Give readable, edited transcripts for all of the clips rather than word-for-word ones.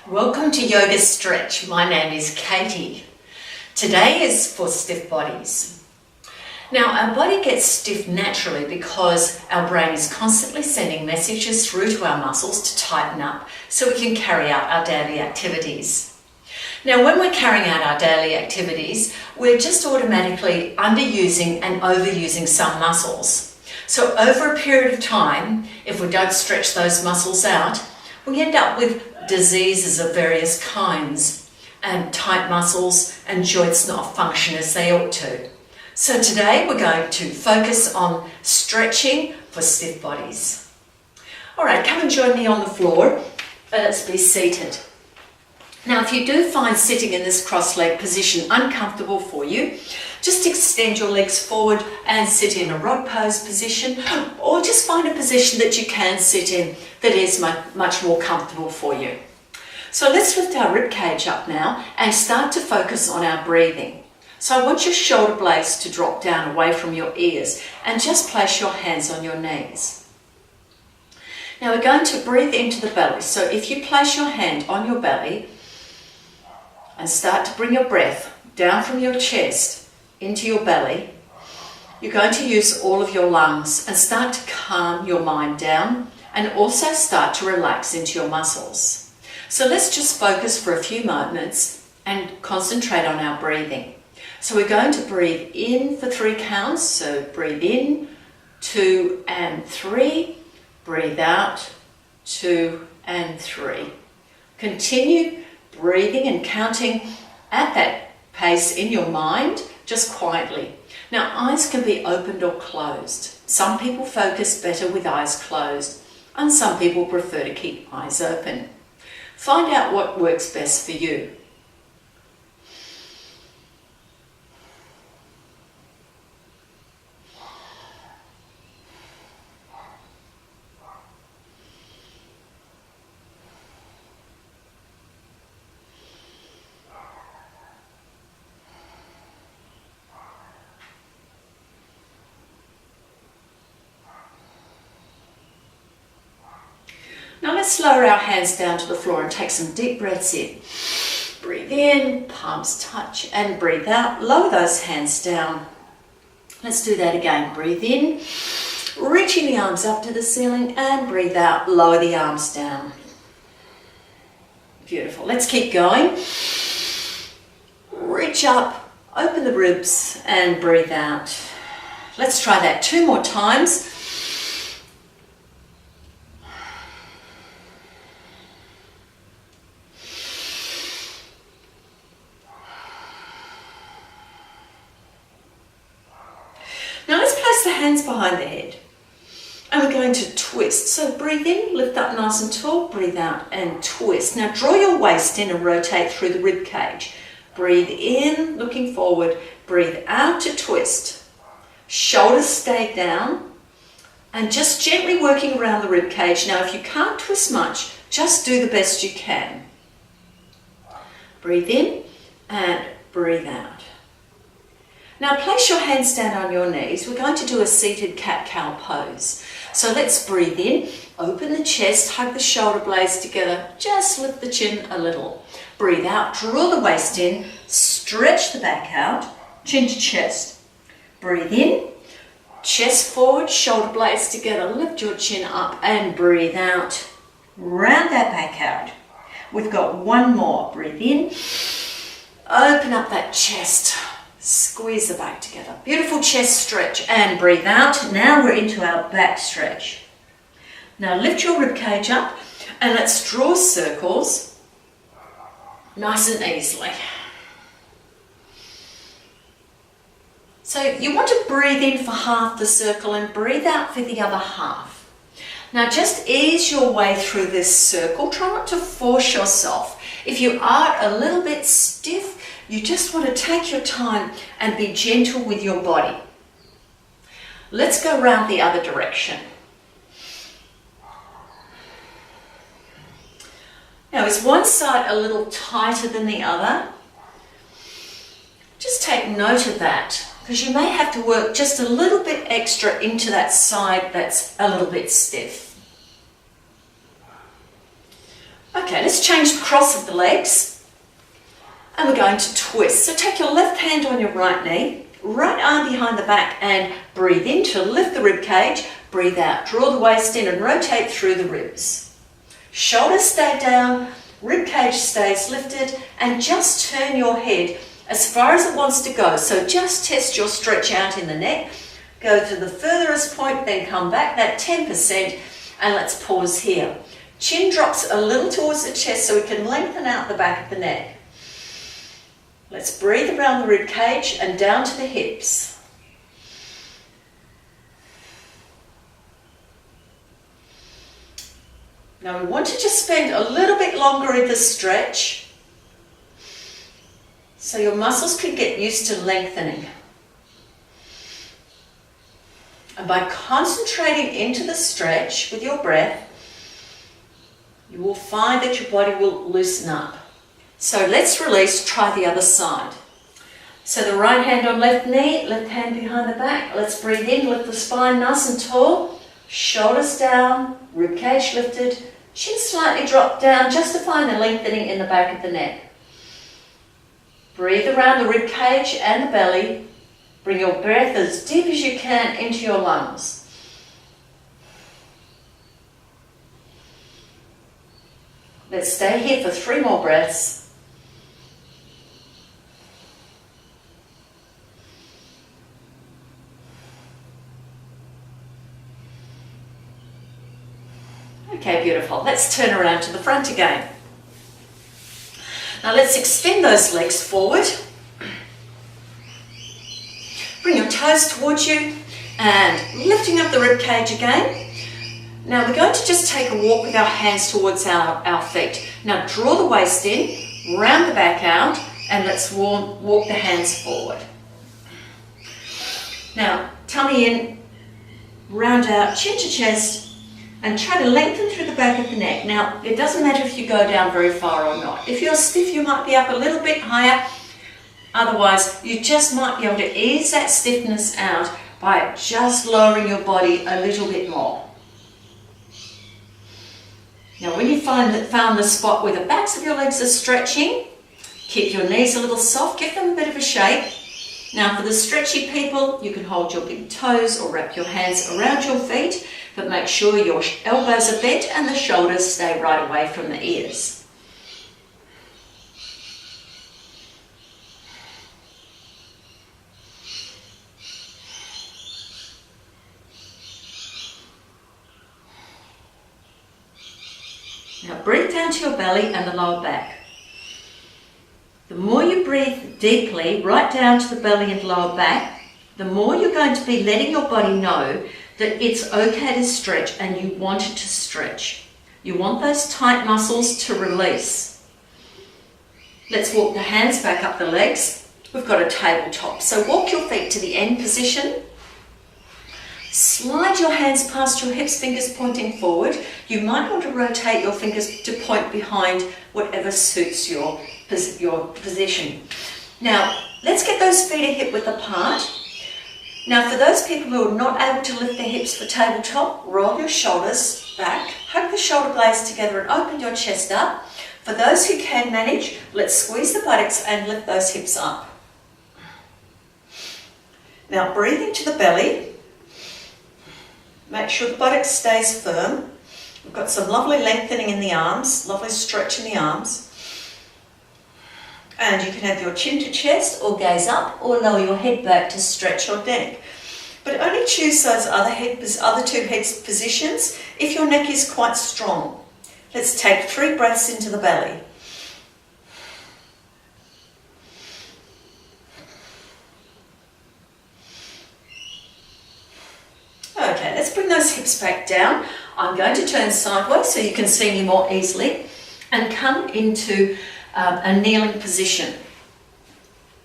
Welcome to Yoga Stretch. My name is Katie. Today is for stiff bodies. Now, our body gets stiff naturally because our brain is constantly sending messages through to our muscles to tighten up so we can carry out our daily activities. Now, when we're carrying out our daily activities, we're just automatically underusing and overusing some muscles. So over a period of time, if we don't stretch those muscles out, we end up with diseases of various kinds and tight muscles and joints not function as they ought to. So today we're going to focus on stretching for stiff bodies. All right, come and join me on the floor. Let's be seated. Now, if you do find sitting in this cross-leg position uncomfortable for you, just extend your legs forward and sit in a rod pose position, or just find a position that you can sit in that is much more comfortable for you. So let's lift our rib cage up now and start to focus on our breathing. So I want your shoulder blades to drop down away from your ears and just place your hands on your knees. Now we're going to breathe into the belly. So if you place your hand on your belly and start to bring your breath down from your chest into your belly, you're going to use all of your lungs and start to calm your mind down and also start to relax into your muscles. So let's just focus for a few moments and concentrate on our breathing. So we're going to breathe in for 3 counts. So breathe in, 2 and 3. Breathe out, 2 and 3. Continue breathing and counting at that pace in your mind, just quietly. Now, eyes can be opened or closed. Some people focus better with eyes closed, and some people prefer to keep eyes open. Find out what works best for you. Now let's lower our hands down to the floor and take some deep breaths in. Breathe in, palms touch, and breathe out. Lower those hands down. Let's do that again. Breathe in, reaching the arms up to the ceiling, and breathe out. Lower the arms down. Beautiful. Let's keep going. Reach up, open the ribs, and breathe out. Let's try that 2 more times. Now let's place the hands behind the head and we're going to twist. So breathe in, lift up nice and tall, breathe out and twist. Now draw your waist in and rotate through the rib cage. Breathe in, looking forward, breathe out to twist. Shoulders stay down and just gently working around the rib cage. Now if you can't twist much, just do the best you can. Breathe in and breathe out. Now place your hands down on your knees. We're going to do a seated cat-cow pose. So let's breathe in, open the chest, hug the shoulder blades together, just lift the chin a little. Breathe out, draw the waist in, stretch the back out, chin to chest. Breathe in, chest forward, shoulder blades together, lift your chin up and breathe out. Round that back out. We've got 1 more. Breathe in, open up that chest. Squeeze the back together. Beautiful chest stretch and breathe out. Now we're into our back stretch. Now lift your rib cage up and let's draw circles nice and easily. So you want to breathe in for half the circle and breathe out for the other half. Now just ease your way through this circle. Try not to force yourself. If you are a little bit stiff, you just want to take your time and be gentle with your body. Let's go around the other direction. Now, is one side a little tighter than the other? Just take note of that, because you may have to work just a little bit extra into that side that's a little bit stiff. Okay, let's change the cross of the legs. And we're going to twist. So take your left hand on your right knee, right arm behind the back, and breathe in to lift the rib cage. Breathe out, draw the waist in and rotate through the ribs. Shoulders stay down, rib cage stays lifted, and just turn your head as far as it wants to go. So just test your stretch out in the neck. Go to the furthest point, then come back that 10%, and let's pause here. Chin drops a little towards the chest so we can lengthen out the back of the neck. Let's breathe around the rib cage and down to the hips. Now we want to just spend a little bit longer in the stretch so your muscles can get used to lengthening. And by concentrating into the stretch with your breath, you will find that your body will loosen up. So let's release, try the other side. So the right hand on left knee, left hand behind the back. Let's breathe in, lift the spine nice and tall. Shoulders down, rib cage lifted, chin slightly dropped down, just to find the lengthening in the back of the neck. Breathe around the rib cage and the belly. Bring your breath as deep as you can into your lungs. Let's stay here for 3 more breaths. Okay, beautiful. Let's turn around to the front again. Now let's extend those legs forward. Bring your toes towards you and lifting up the rib cage again. Now we're going to just take a walk with our hands towards our feet. Now draw the waist in, round the back out, and let's walk the hands forward. Now tummy in, round out, chin to chest, and try to lengthen through the back of the neck. Now it doesn't matter if you go down very far or not. If you're stiff, you might be up a little bit higher. Otherwise, you just might be able to ease that stiffness out by just lowering your body a little bit more. Now when you found the spot where the backs of your legs are stretching, keep your knees a little soft, give them a bit of a shake. Now for the stretchy people, you can hold your big toes or wrap your hands around your feet, but make sure your elbows are bent and the shoulders stay right away from the ears. Now breathe down to your belly and the lower back. The more you breathe deeply, right down to the belly and lower back, the more you're going to be letting your body know that it's okay to stretch and you want it to stretch. You want those tight muscles to release. Let's walk the hands back up the legs. We've got a tabletop. So walk your feet to the end position. Slide your hands past your hips, fingers pointing forward. You might want to rotate your fingers to point behind whatever suits your position. Now, let's get those feet a hip width apart. Now, for those people who are not able to lift their hips for tabletop, roll your shoulders back, hug the shoulder blades together and open your chest up. For those who can manage, let's squeeze the buttocks and lift those hips up. Now, breathe into the belly. Make sure the buttock stays firm. We've got some lovely lengthening in the arms, lovely stretch in the arms. And you can have your chin to chest or gaze up or lower your head back to stretch your neck. But only choose those other two head positions if your neck is quite strong. Let's take 3 breaths into the belly. Okay, let's bring those hips back down. I'm going to turn sideways so you can see me more easily and come into a kneeling position.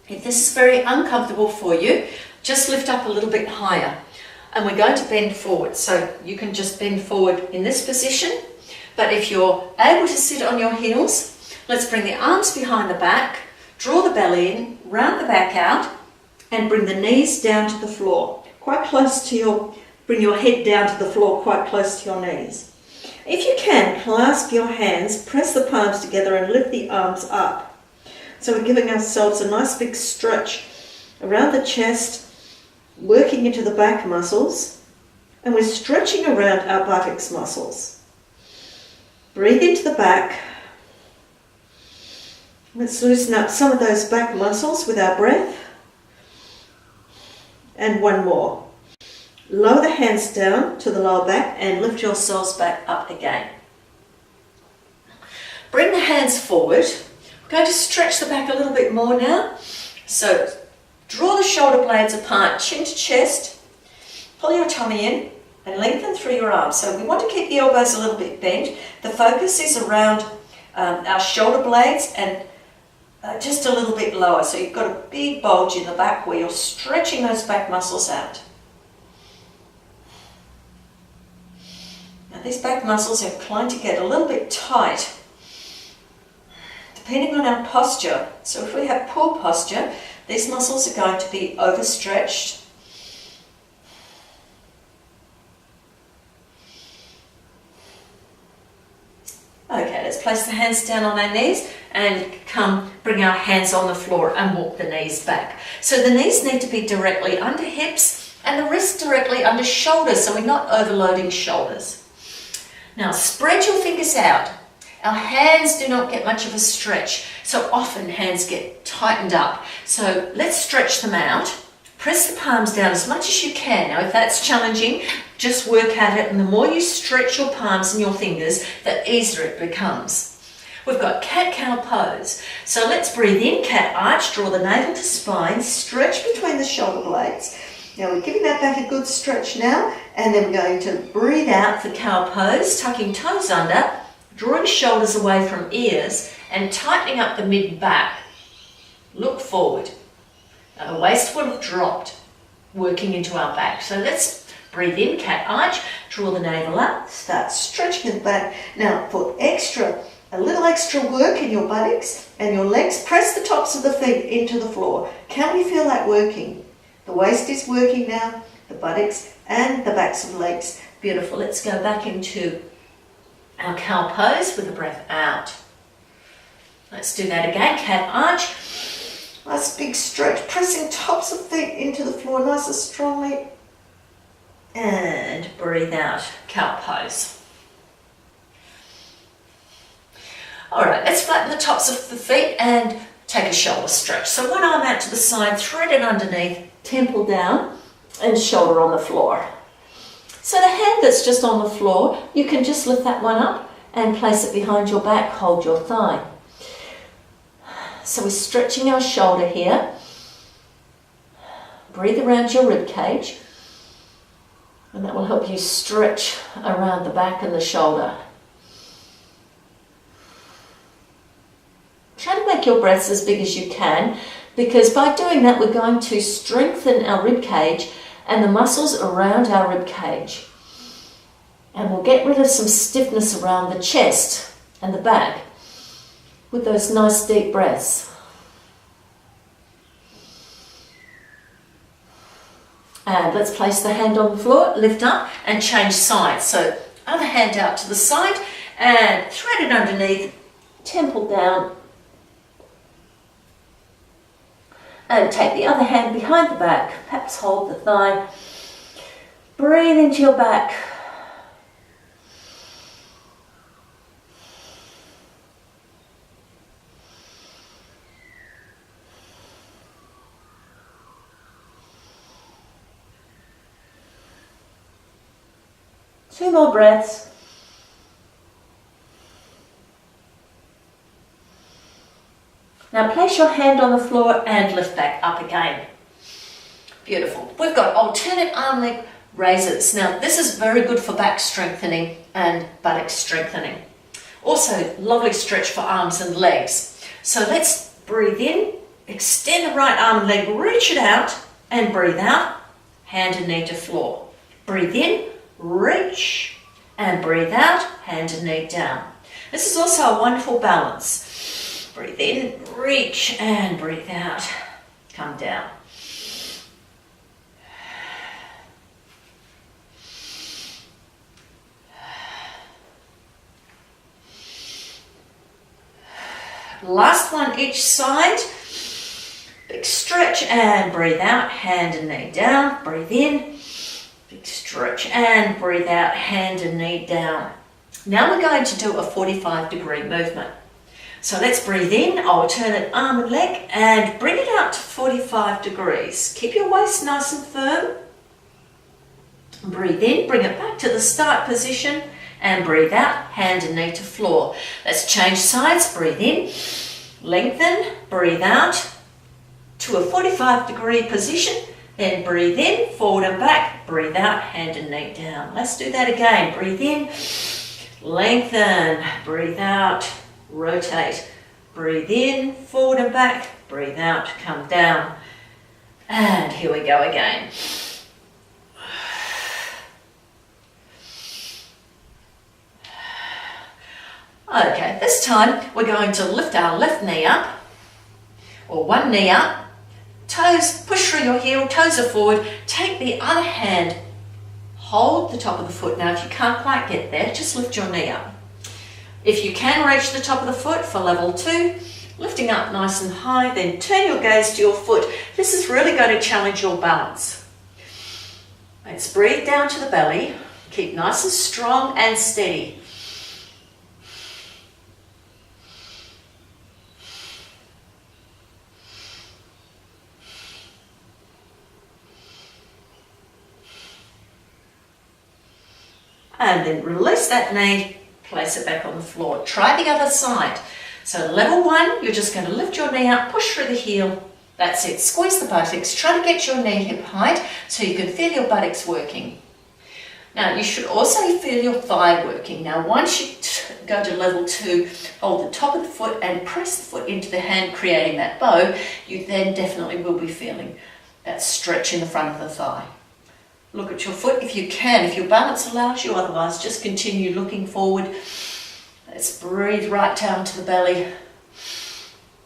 If this is very uncomfortable for you, just lift up a little bit higher. And we're going to bend forward. So you can just bend forward in this position. But if you're able to sit on your heels, let's bring the arms behind the back, draw the belly in, round the back out, and bring the knees down to the floor. Quite close to bring your head down to the floor, quite close to your knees. If you can, clasp your hands, press the palms together and lift the arms up. So we're giving ourselves a nice big stretch around the chest, working into the back muscles, and we're stretching around our buttocks muscles. Breathe into the back. Let's loosen up some of those back muscles with our breath. And one more. Lower the hands down to the lower back and lift yourselves back up again. Bring the hands forward. We're going to stretch the back a little bit more now. So draw the shoulder blades apart, chin to chest. Pull your tummy in and lengthen through your arms. So we want to keep the elbows a little bit bent. The focus is around our shoulder blades and just a little bit lower. So you've got a big bulge in the back where you're stretching those back muscles out. Now these back muscles are inclined to get a little bit tight depending on our posture. So if we have poor posture, these muscles are going to be overstretched. Okay, let's place the hands down on our knees and bring our hands on the floor and walk the knees back. So the knees need to be directly under hips and the wrists directly under shoulders, so we're not overloading shoulders. Now spread your fingers out. Our hands do not get much of a stretch, so often hands get tightened up. So let's stretch them out. Press the palms down as much as you can. Now if that's challenging, just work at it, and the more you stretch your palms and your fingers, the easier it becomes. We've got cat-cow pose. So let's breathe in, cat arch, draw the navel to spine, stretch between the shoulder blades. Now we're giving that back a good stretch now, and then we're going to breathe out for cow pose, tucking toes under, drawing shoulders away from ears, and tightening up the mid-back. Look forward. Now the waist would have dropped, working into our back. So let's breathe in, cat arch, draw the navel up, start stretching the back. Now for a little extra work in your buttocks and your legs, press the tops of the feet into the floor. Can we feel that working? The waist is working now, the buttocks and the backs of the legs. Beautiful. Let's go back into our cow pose with the breath out. Let's do that again, cat arch. Nice big stretch, pressing tops of feet into the floor nice and strongly. And breathe out, cow pose. All right, let's flatten the tops of the feet and take a shoulder stretch. So one arm out to the side, thread it underneath, temple down, and shoulder on the floor. So the hand that's just on the floor, you can just lift that one up and place it behind your back, hold your thigh. So we're stretching our shoulder here. Breathe around your rib cage, and that will help you stretch around the back and the shoulder. Try to make your breaths as big as you can, because by doing that we're going to strengthen our rib cage and the muscles around our rib cage. And we'll get rid of some stiffness around the chest and the back with those nice deep breaths. And let's place the hand on the floor, lift up and change sides. So other hand out to the side and thread it underneath, temple down. And take the other hand behind the back, perhaps hold the thigh. Breathe into your back. Two more breaths. Now place your hand on the floor and lift back up again. Beautiful. We've got alternate arm leg raises. Now this is very good for back strengthening and buttock strengthening. Also lovely stretch for arms and legs. So let's breathe in, extend the right arm and leg, reach it out and breathe out, hand and knee to floor. Breathe in, reach and breathe out, hand and knee down. This is also a wonderful balance. Breathe in, reach, and breathe out. Come down. Last one each side. Big stretch and breathe out, hand and knee down, breathe in. Big stretch and breathe out, hand and knee down. Now we're going to do a 45-degree movement. So let's breathe in, alternate arm and leg, and bring it out to 45 degrees. Keep your waist nice and firm. Breathe in, bring it back to the start position, and breathe out, hand and knee to floor. Let's change sides, breathe in, lengthen, breathe out to a 45-degree position, then breathe in, forward and back, breathe out, hand and knee down. Let's do that again. Breathe in, lengthen, breathe out, rotate, breathe in, forward and back, breathe out, come down. And here we go again. Okay, this time we're going to lift our left knee up, or one knee up, toes, push through your heel, toes are forward, take the other hand, hold the top of the foot. Now if you can't quite get there, just lift your knee up. If you can reach the top of the foot for level 2, lifting up nice and high, then turn your gaze to your foot. This is really going to challenge your balance. Let's breathe down to the belly, keep nice and strong and steady. And then release that knee, place it back on the floor. Try the other side. So level 1, you're just going to lift your knee up, push through the heel. That's it. Squeeze the buttocks. Try to get your knee hip height so you can feel your buttocks working. Now you should also feel your thigh working. Now once you go to level 2, hold the top of the foot and press the foot into the hand, creating that bow. You then definitely will be feeling that stretch in the front of the thigh. Look at your foot if you can, if your balance allows you, otherwise just continue looking forward. Let's breathe right down to the belly.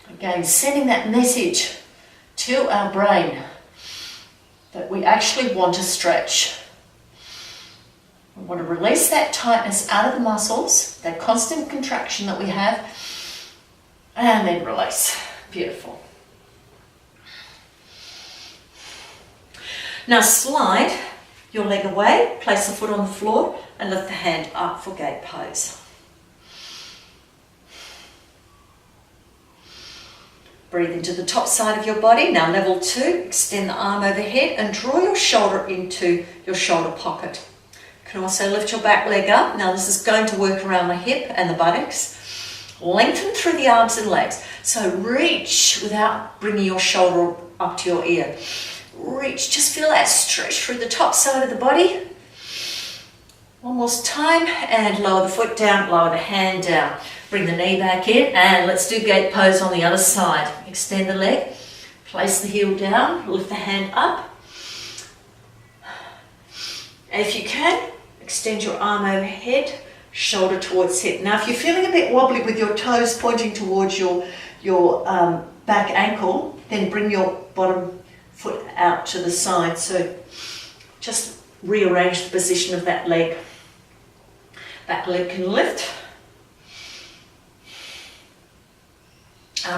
Again, sending that message to our brain that we actually want to stretch. We want to release that tightness out of the muscles, that constant contraction that we have, and then release. Beautiful. Now slide your leg away, place the foot on the floor and lift the hand up for gate pose. Breathe into the top side of your body. Now level 2, extend the arm overhead and draw your shoulder into your shoulder pocket. You can also lift your back leg up. Now this is going to work around the hip and the buttocks. Lengthen through the arms and legs. So reach without bringing your shoulder up to your ear. Reach, just feel that stretch through the top side of the body. One more time and lower the foot down, lower the hand down. Bring the knee back in and let's do gate pose on the other side. Extend the leg, place the heel down, lift the hand up. And if you can, extend your arm overhead, shoulder towards hip. Now if you're feeling a bit wobbly with your toes pointing towards your back ankle, then bring your bottom foot out to the side. So just rearrange the position of that leg. That leg can lift.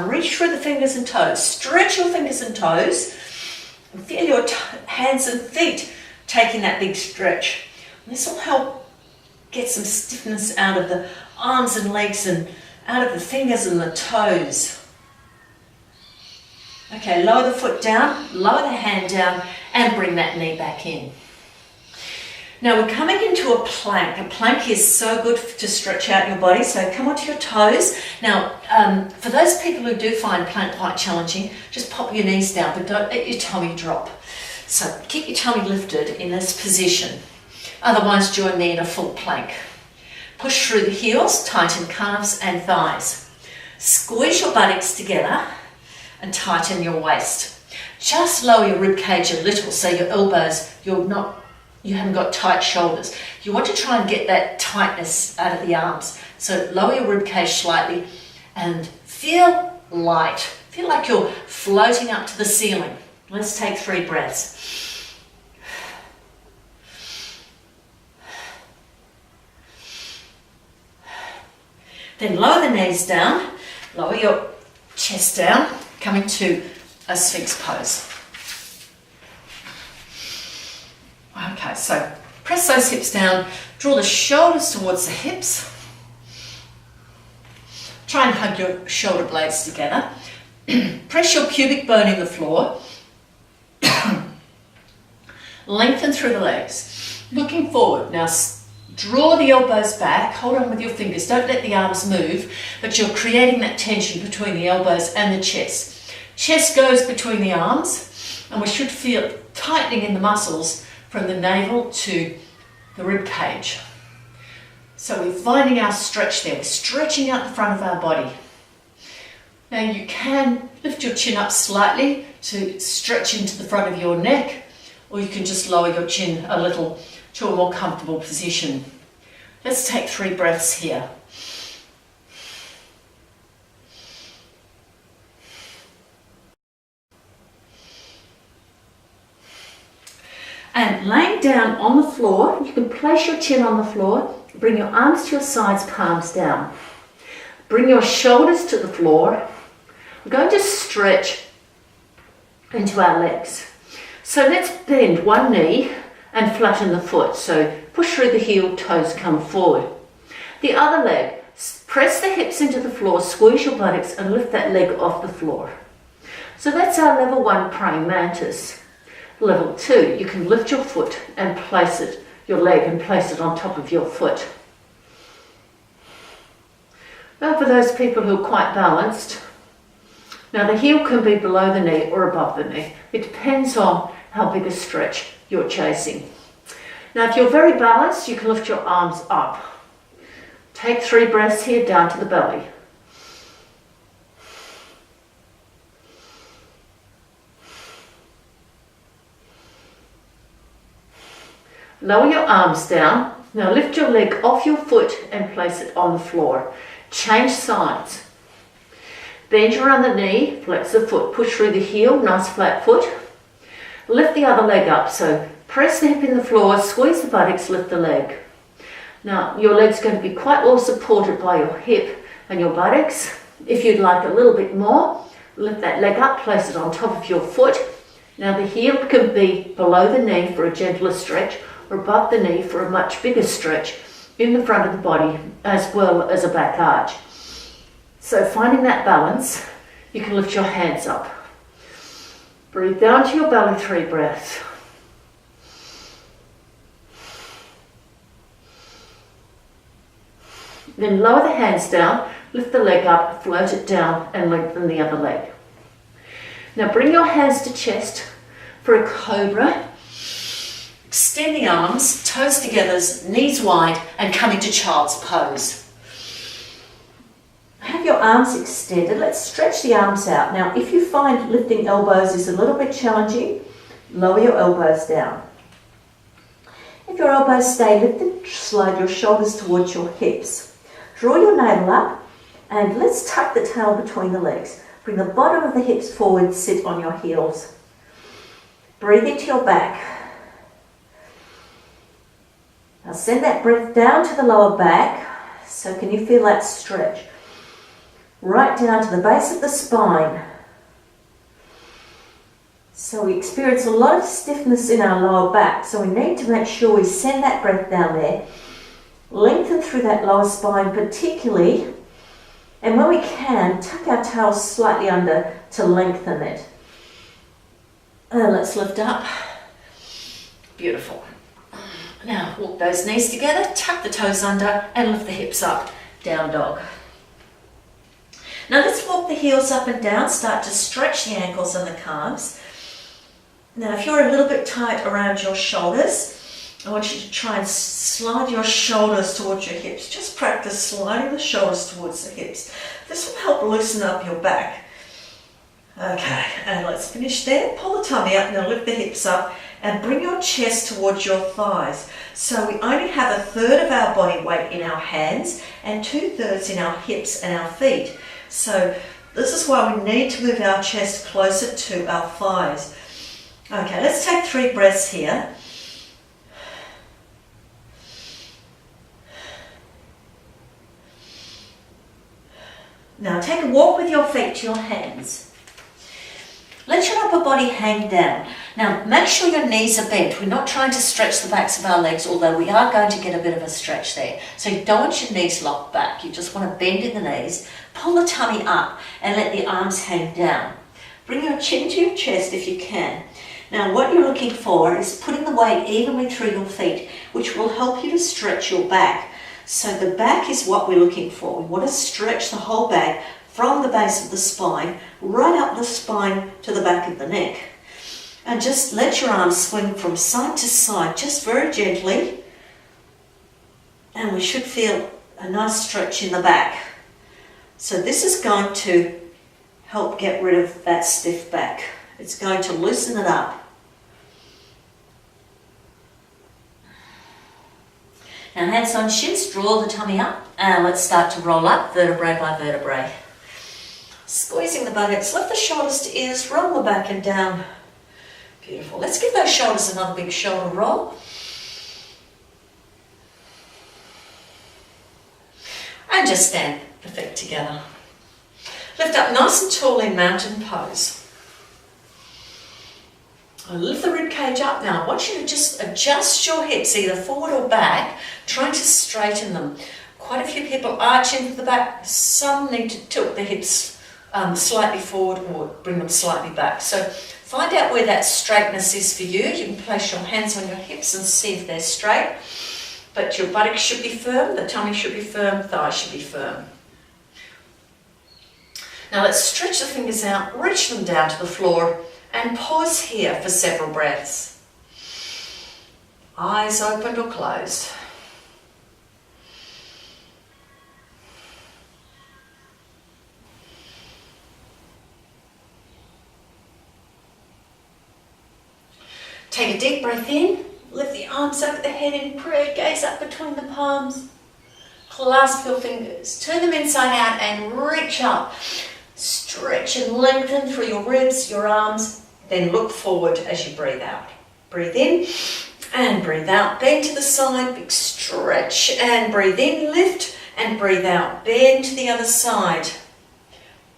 Reach through the fingers and toes. Stretch your fingers and toes. And feel your hands and feet taking that big stretch. And this will help get some stiffness out of the arms and legs and out of the fingers and the toes. Okay, lower the foot down, lower the hand down, and bring that knee back in. Now we're coming into a plank. A plank is so good to stretch out your body, so come onto your toes. Now, for those people who do find plank quite challenging, just pop your knees down, but don't let your tummy drop. So keep your tummy lifted in this position. Otherwise, join me in a full plank. Push through the heels, tighten calves and thighs. Squeeze your buttocks together and tighten your waist. Just lower your rib cage a little so your elbows, you haven't got tight shoulders. You want to try and get that tightness out of the arms. So lower your rib cage slightly and feel light. Feel like you're floating up to the ceiling. Let's take 3 breaths. Then lower the knees down. Lower your chest down, come into a Sphinx pose. Okay, so press those hips down, draw the shoulders towards the hips. Try and hug your shoulder blades together. Press your pubic bone in the floor. Lengthen through the legs. Looking forward. Now draw the elbows back. Hold on with your fingers. Don't let the arms move, but you're creating that tension between the elbows and the chest. Chest goes between the arms, and we should feel tightening in the muscles from the navel to the rib cage. So we're finding our stretch there. We're stretching out the front of our body. Now you can lift your chin up slightly to stretch into the front of your neck, or you can just lower your chin a little to a more comfortable position. Let's take 3 breaths here. And laying down on the floor, you can place your chin on the floor, bring your arms to your sides, palms down. Bring your shoulders to the floor. We're going to stretch into our legs. So let's bend one knee and flatten the foot. So push through the heel, toes come forward. The other leg, press the hips into the floor, squeeze your buttocks and lift that leg off the floor. So that's our level 1 praying mantis. Level 2, you can lift your foot and place it, your leg and place it on top of your foot. Now for those people who are quite balanced, now the heel can be below the knee or above the knee. It depends on how big a stretch you're chasing. Now if you're very balanced, you can lift your arms up. Take 3 breaths here down to the belly. Lower your arms down. Now lift your leg off your foot and place it on the floor. Change sides. Bend around the knee, flex the foot, push through the heel, nice flat foot. Lift the other leg up, so press the hip in the floor, squeeze the buttocks, lift the leg. Now your leg's going to be quite well supported by your hip and your buttocks. If you'd like a little bit more, lift that leg up, place it on top of your foot. Now the heel can be below the knee for a gentler stretch or above the knee for a much bigger stretch in the front of the body as well as a back arch. So finding that balance, you can lift your hands up. Breathe down to your belly, 3 breaths. Then lower the hands down, lift the leg up, float it down and lengthen the other leg. Now bring your hands to chest for a cobra. Extend the arms, toes together, knees wide, and come into child's pose. Have your arms extended. Let's stretch the arms out. Now, if you find lifting elbows is a little bit challenging, lower your elbows down. If your elbows stay lifted, slide your shoulders towards your hips. Draw your navel up, and let's tuck the tail between the legs. Bring the bottom of the hips forward, sit on your heels. Breathe into your back. Now send that breath down to the lower back. So can you feel that stretch? Right down to the base of the spine. So we experience a lot of stiffness in our lower back. So we need to make sure we send that breath down there. Lengthen through that lower spine particularly. And when we can, tuck our tails slightly under to lengthen it. And let's lift up. Beautiful. Now walk those knees together, tuck the toes under and lift the hips up. Down dog. Now let's walk the heels up and down, start to stretch the ankles and the calves. Now if you're a little bit tight around your shoulders, I want you to try and slide your shoulders towards your hips. Just practice sliding the shoulders towards the hips. This will help loosen up your back. Okay, and let's finish there. Pull the tummy up, now lift the hips up and bring your chest towards your thighs. So we only have 1/3 of our body weight in our hands and 2/3 in our hips and our feet. So this is why we need to move our chest closer to our thighs. Okay, let's take 3 breaths here. Now take a walk with your feet to your hands. Let your upper body hang down. Now make sure your knees are bent. We're not trying to stretch the backs of our legs, although we are going to get a bit of a stretch there. So you don't want your knees locked back. You just want to bend in the knees, pull the tummy up and let the arms hang down. Bring your chin to your chest if you can. Now what you're looking for is putting the weight evenly through your feet, which will help you to stretch your back. So the back is what we're looking for. We want to stretch the whole back from the base of the spine, right up the spine to the back of the neck. And just let your arms swing from side to side, just very gently. And we should feel a nice stretch in the back. So this is going to help get rid of that stiff back. It's going to loosen it up. Now hands on shins, draw the tummy up, and let's start to roll up vertebrae by vertebrae. Squeezing the buttocks, lift the shoulders to ears, roll the back and down. Beautiful. Let's give those shoulders another big shoulder roll. And just stand the feet together. Lift up nice and tall in mountain pose. Lift the rib cage up now. I want you to just adjust your hips either forward or back, trying to straighten them. Quite a few people arch into the back. Some need to tilt the hips slightly forward or bring them slightly back. So find out where that straightness is for you. You can place your hands on your hips and see if they're straight. But your buttocks should be firm, the tummy should be firm, thighs should be firm. Now let's stretch the fingers out, reach them down to the floor, and pause here for several breaths. Eyes opened or closed. Take a deep breath in, lift the arms over the head in prayer, gaze up between the palms, clasp your fingers, turn them inside out and reach up. Stretch and lengthen through your ribs, your arms, then look forward as you breathe out. Breathe in and breathe out. Bend to the side, big stretch and breathe in, lift and breathe out. Bend to the other side.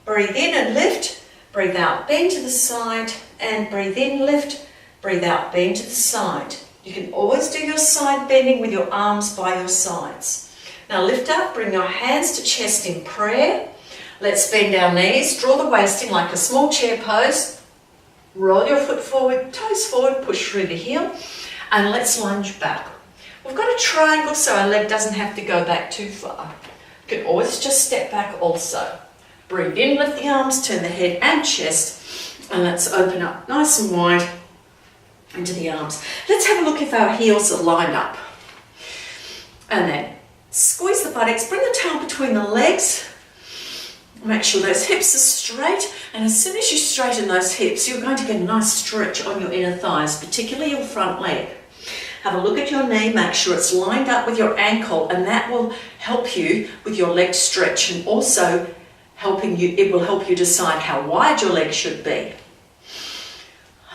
Breathe in and lift, breathe out. Bend to the side and breathe in, lift, breathe out. Bend to the side. You can always do your side bending with your arms by your sides. Now lift up, bring your hands to chest in prayer. Let's bend our knees, draw the waist in like a small chair pose. Roll your foot forward, toes forward, push through the heel, and let's lunge back. We've got a triangle so our leg doesn't have to go back too far. You can always just step back also. Breathe in, lift the arms, turn the head and chest, and let's open up nice and wide into the arms. Let's have a look if our heels are lined up. And then squeeze the buttocks, bring the tail between the legs. Make sure those hips are straight, and as soon as you straighten those hips, you're going to get a nice stretch on your inner thighs, particularly your front leg. Have a look at your knee, make sure it's lined up with your ankle, and that will help you with your leg stretch, and also it will help you decide how wide your leg should be.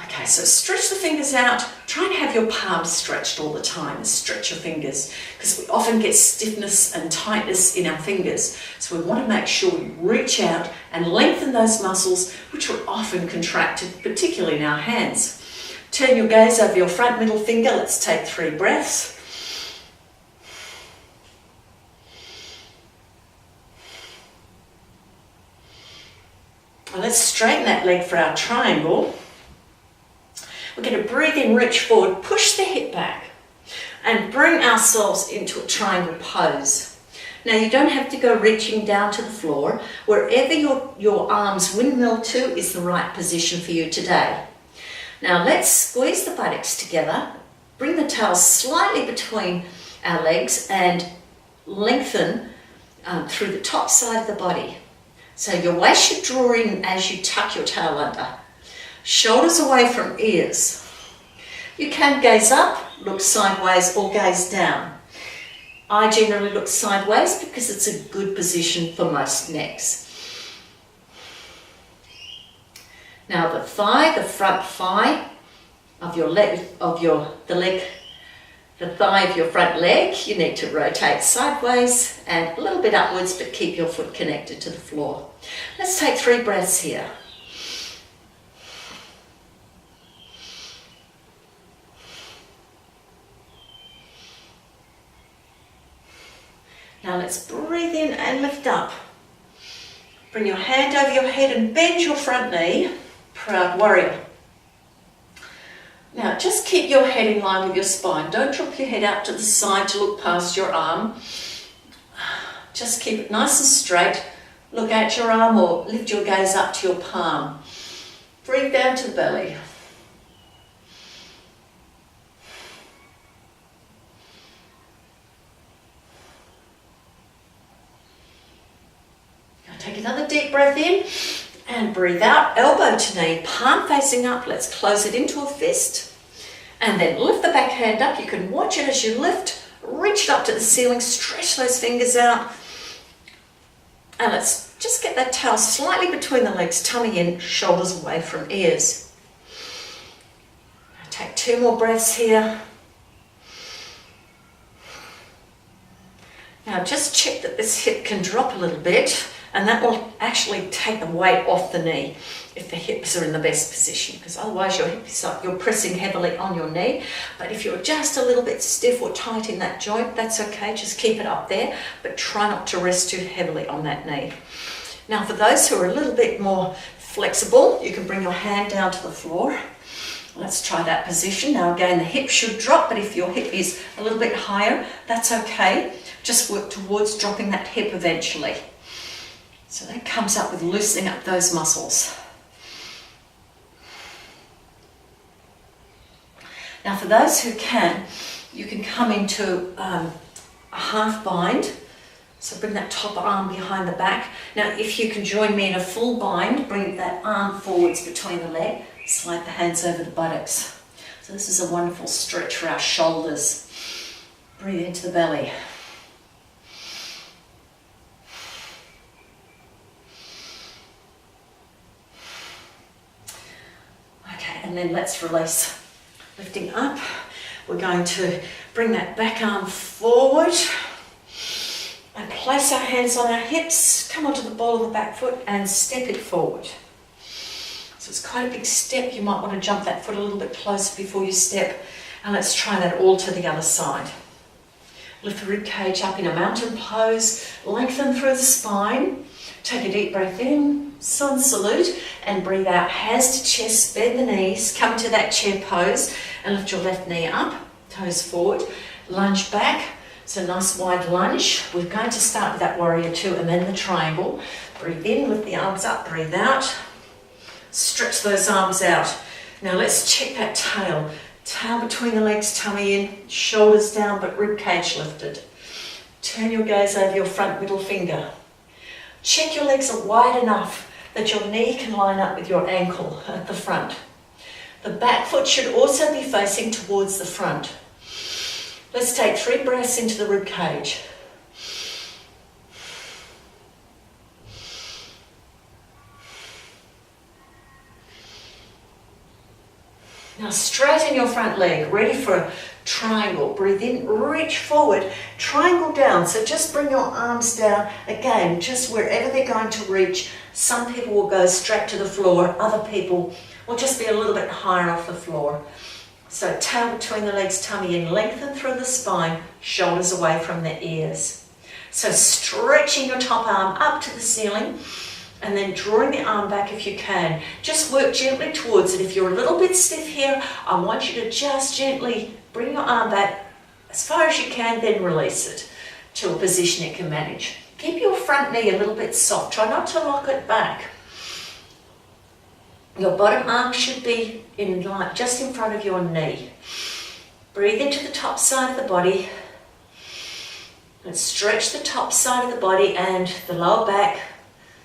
Okay, so stretch the fingers out. Try and have your palms stretched all the time. Stretch your fingers, because we often get stiffness and tightness in our fingers. So we want to make sure we reach out and lengthen those muscles, which are often contracted, particularly in our hands. Turn your gaze over your front middle finger. Let's take 3 breaths. And let's straighten that leg for our triangle. We're going to breathe in, reach forward, push the hip back, and bring ourselves into a triangle pose. Now you don't have to go reaching down to the floor. Wherever your arms windmill to is the right position for you today. Now let's squeeze the buttocks together, bring the tail slightly between our legs and lengthen through the top side of the body. So your waist should draw in as you tuck your tail under. Shoulders away from ears. You can gaze up, look sideways, or gaze down. I generally look sideways because it's a good position for most necks. Now the front thigh of your leg, the the thigh of your front leg, you need to rotate sideways and a little bit upwards, but keep your foot connected to the floor. Let's take 3 breaths here. Now let's breathe in and lift up. Bring your hand over your head and bend your front knee, proud warrior. Now just keep your head in line with your spine. Don't drop your head out to the side to look past your arm. Just keep it nice and straight. Look at your arm or lift your gaze up to your palm. Breathe down to the belly. Now take another deep breath in and breathe out, elbow to knee, palm facing up. Let's close it into a fist. And then lift the back hand up. You can watch it as you lift. Reach it up to the ceiling, stretch those fingers out. And let's just get that tail slightly between the legs, tummy in, shoulders away from ears. Now take 2 more breaths here. Now just check that this hip can drop a little bit, and that will actually take the weight off the knee if the hips are in the best position, because otherwise your hips are, you're pressing heavily on your knee. But if you're just a little bit stiff or tight in that joint, that's okay, just keep it up there, but try not to rest too heavily on that knee. Now for those who are a little bit more flexible, you can bring your hand down to the floor. Let's try that position. Now again, the hip should drop, but if your hip is a little bit higher, that's okay. Just work towards dropping that hip eventually. So that comes up with loosening up those muscles. Now for those who can, you can come into a half bind. So bring that top arm behind the back. Now if you can join me in a full bind, bring that arm forwards between the leg, slide the hands over the buttocks. So this is a wonderful stretch for our shoulders. Breathe into the belly. And then let's release. Lifting up, we're going to bring that back arm forward and place our hands on our hips, come onto the ball of the back foot and step it forward. So it's quite a big step. You might want to jump that foot a little bit closer before you step. And let's try that all to the other side. Lift the rib cage up in a mountain pose, lengthen through the spine. Take a deep breath in, sun salute, and breathe out, hands to chest, bend the knees, come to that chair pose, and lift your left knee up, toes forward, lunge back, so nice wide lunge. We're going to start with that warrior 2 and then the triangle. Breathe in, lift the arms up, breathe out, stretch those arms out. Now let's check that tail. Tail between the legs, tummy in, shoulders down, but rib cage lifted. Turn your gaze over your front middle finger. Check your legs are wide enough that your knee can line up with your ankle at the front. The back foot should also be facing towards the front. Let's take 3 breaths into the rib cage. Now straighten your front leg, ready for a triangle. Breathe in, reach forward, triangle down. So just bring your arms down, again, just wherever they're going to reach. Some people will go straight to the floor, other people will just be a little bit higher off the floor. So tail between the legs, tummy in, lengthen through the spine, shoulders away from the ears. So stretching your top arm up to the ceiling, and then drawing the arm back if you can. Just work gently towards it. If you're a little bit stiff here, I want you to just gently bring your arm back as far as you can, then release it to a position you can manage. Keep your front knee a little bit soft. Try not to lock it back. Your bottom arm should be in line, just in front of your knee. Breathe into the top side of the body and stretch the top side of the body and the lower back,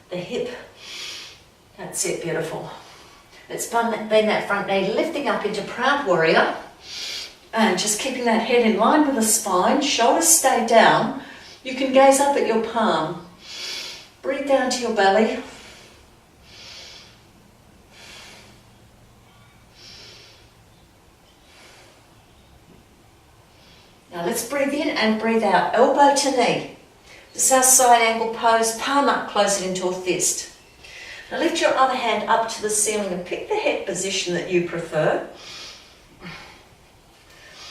the hip. That's it, beautiful. Let's bend that front knee, lifting up into proud warrior and just keeping that head in line with the spine, shoulders stay down. You can gaze up at your palm. Breathe down to your belly. let's breathe in and breathe out, elbow to knee. This is our side angle pose, palm up, close it into a fist. Now lift your other hand up to the ceiling and pick the head position that you prefer.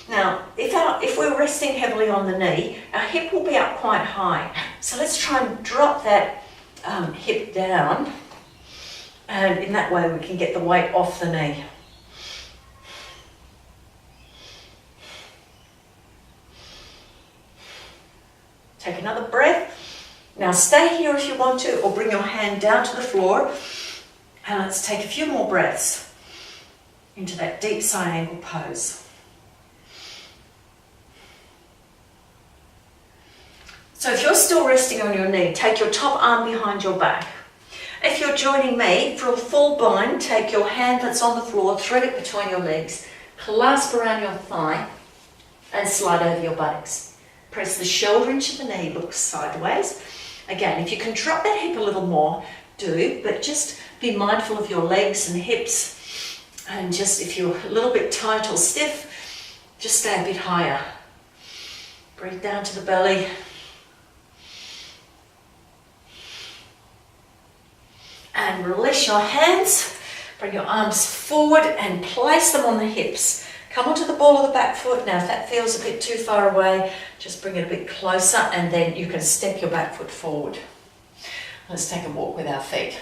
Now, if we're resting heavily on the knee, our hip will be up quite high. So let's try and drop that hip down, and in that way we can get the weight off the knee. Take another breath. Now stay here if you want to, or bring your hand down to the floor, and let's take a few more breaths into that deep side angle pose. So if you're still resting on your knee, take your top arm behind your back. If you're joining me for a full bind, take your hand that's on the floor, thread it between your legs, clasp around your thigh, and slide over your buttocks. Press the shoulder into the knee, look sideways. Again, if you can drop that hip a little more, do, but just be mindful of your legs and hips. And just if you're a little bit tight or stiff, just stay a bit higher. Breathe down to the belly. And release your hands, bring your arms forward and place them on the hips. Come onto the ball of the back foot. Now if that feels a bit too far away, just bring it a bit closer and then you can step your back foot forward. Let's take a walk with our feet.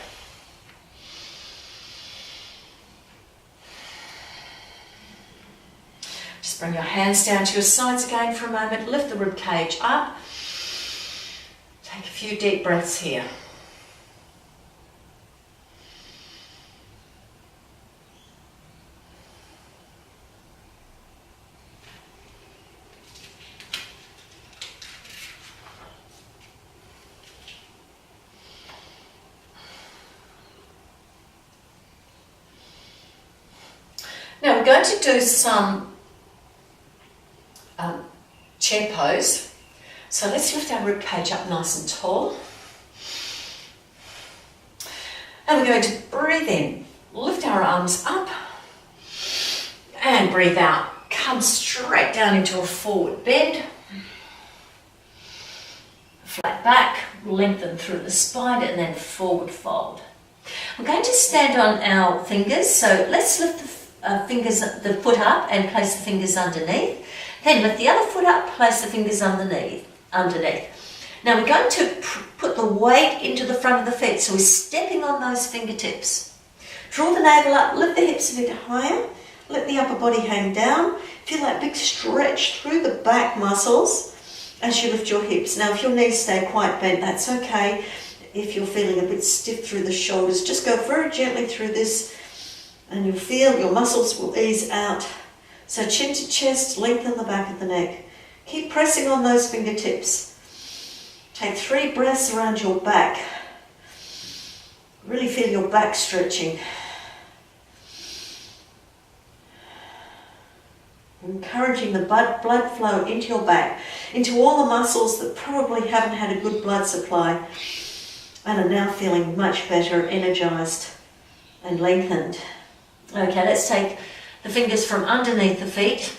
Just bring your hands down to your sides again for a moment. Lift the rib cage up. Take a few deep breaths here. Now we're going to do some chair pose. So let's lift our rib cage up nice and tall. And we're going to breathe in, lift our arms up, and breathe out. Come straight down into a forward bend. Flat back, lengthen through the spine, and then forward fold. We're going to stand on our fingers, so let's lift the foot up and place the fingers underneath. Then lift the other foot up, place the fingers underneath. Now we're going to put the weight into the front of the feet, so we're stepping on those fingertips. Draw the navel up, lift the hips a bit higher, let the upper body hang down. Feel that big stretch through the back muscles as you lift your hips. Now if your knees stay quite bent, that's okay. If you're feeling a bit stiff through the shoulders, just go very gently through this and you'll feel your muscles will ease out. So chin to chest, lengthen the back of the neck. Keep pressing on those fingertips. Take 3 breaths around your back. Really feel your back stretching. Encouraging the blood flow into your back, into all the muscles that probably haven't had a good blood supply and are now feeling much better, energized and lengthened. Okay, let's take the fingers from underneath the feet.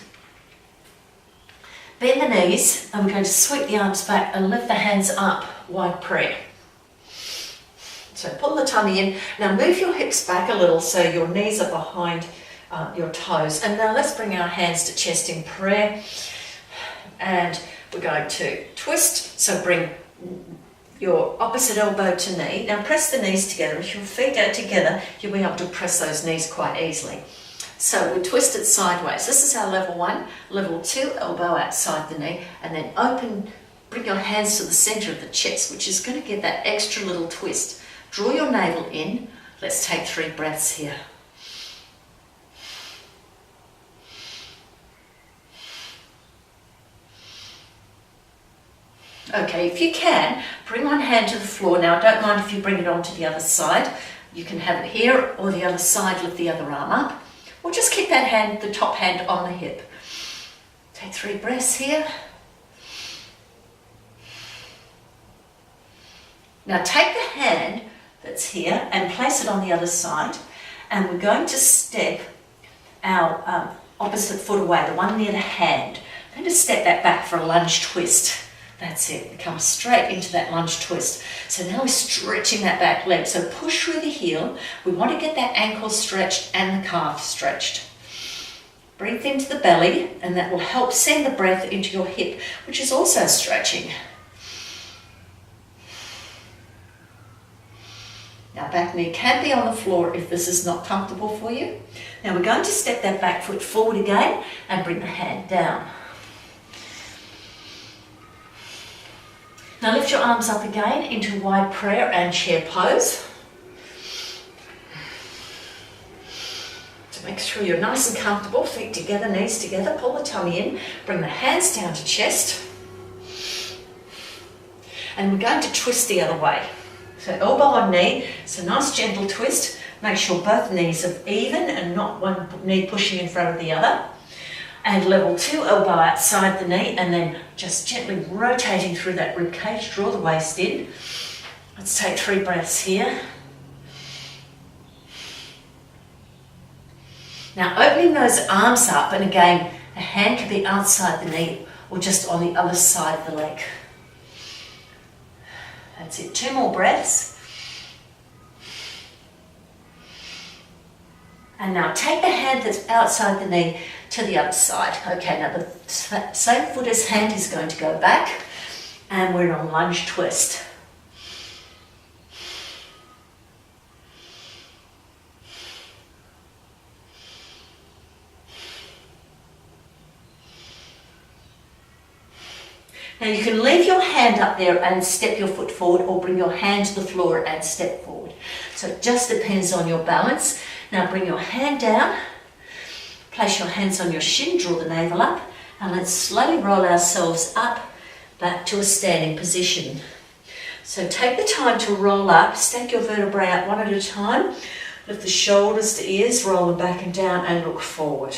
Bend the knees, and we're going to sweep the arms back and lift the hands up, wide prayer. So pull the tummy in. Now move your hips back a little so your knees are behind your toes. And now let's bring our hands to chest in prayer. And we're going to twist. So bring your opposite elbow to knee. Now press the knees together. If your feet are together, you'll be able to press those knees quite easily. So we twist it sideways. This is our level 1. Level 2, elbow outside the knee, and then open, bring your hands to the center of the chest, which is going to give that extra little twist. Draw your navel in. Let's take 3 breaths here. Okay, if you can, bring one hand to the floor. Now, I don't mind if you bring it onto the other side. You can have it here or the other side, lift the other arm up. Or just keep that hand, the top hand, on the hip. Take 3 breaths here. Now take the hand that's here and place it on the other side. And we're going to step our opposite foot away, the one near the hand. And just step that back for a lunge twist. That's it, come straight into that lunge twist. So now we're stretching that back leg. So push through the heel. We want to get that ankle stretched and the calf stretched. Breathe into the belly, and that will help send the breath into your hip, which is also stretching. Now back knee can be on the floor if this is not comfortable for you. Now we're going to step that back foot forward again and bring the hand down. Now lift your arms up again into wide prayer and chair pose. So make sure you're nice and comfortable, feet together, knees together, pull the tummy in, bring the hands down to chest. And we're going to twist the other way. So elbow on knee, it's a nice gentle twist. Make sure both knees are even and not one knee pushing in front of the other. And level 2, elbow outside the knee, and then just gently rotating through that rib cage, draw the waist in. Let's take 3 breaths here. Now opening those arms up, and again, a hand can be outside the knee or just on the other side of the leg. That's it, 2 more breaths. And now take the hand that's outside the knee to the other side. Okay, now the same foot as hand is going to go back, and we're in a lunge twist. Now you can leave your hand up there and step your foot forward, or bring your hand to the floor and step forward. So it just depends on your balance. Now bring your hand down, place your hands on your shin, draw the navel up, and let's slowly roll ourselves up back to a standing position. So take the time to roll up, stack your vertebrae out one at a time, lift the shoulders to ears, roll them back and down and look forward.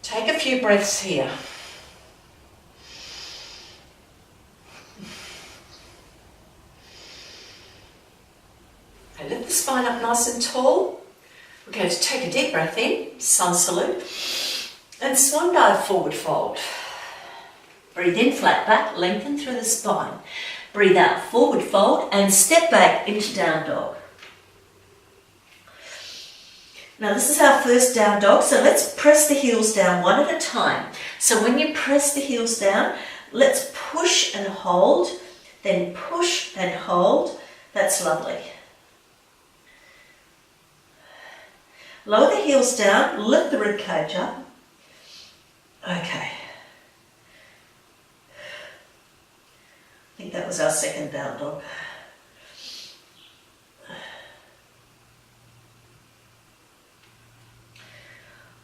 Take a few breaths here. Okay, lift the spine up nice and tall. We're going to take a deep breath in, sun salute, and swan dive forward fold. Breathe in, flat back, lengthen through the spine. Breathe out, forward fold, and step back into down dog. Now this is our first down dog, so let's press the heels down one at a time. So when you press the heels down, let's push and hold, then push and hold. That's lovely. Lower the heels down, lift the rib cage up. Okay. I think that was our second down dog.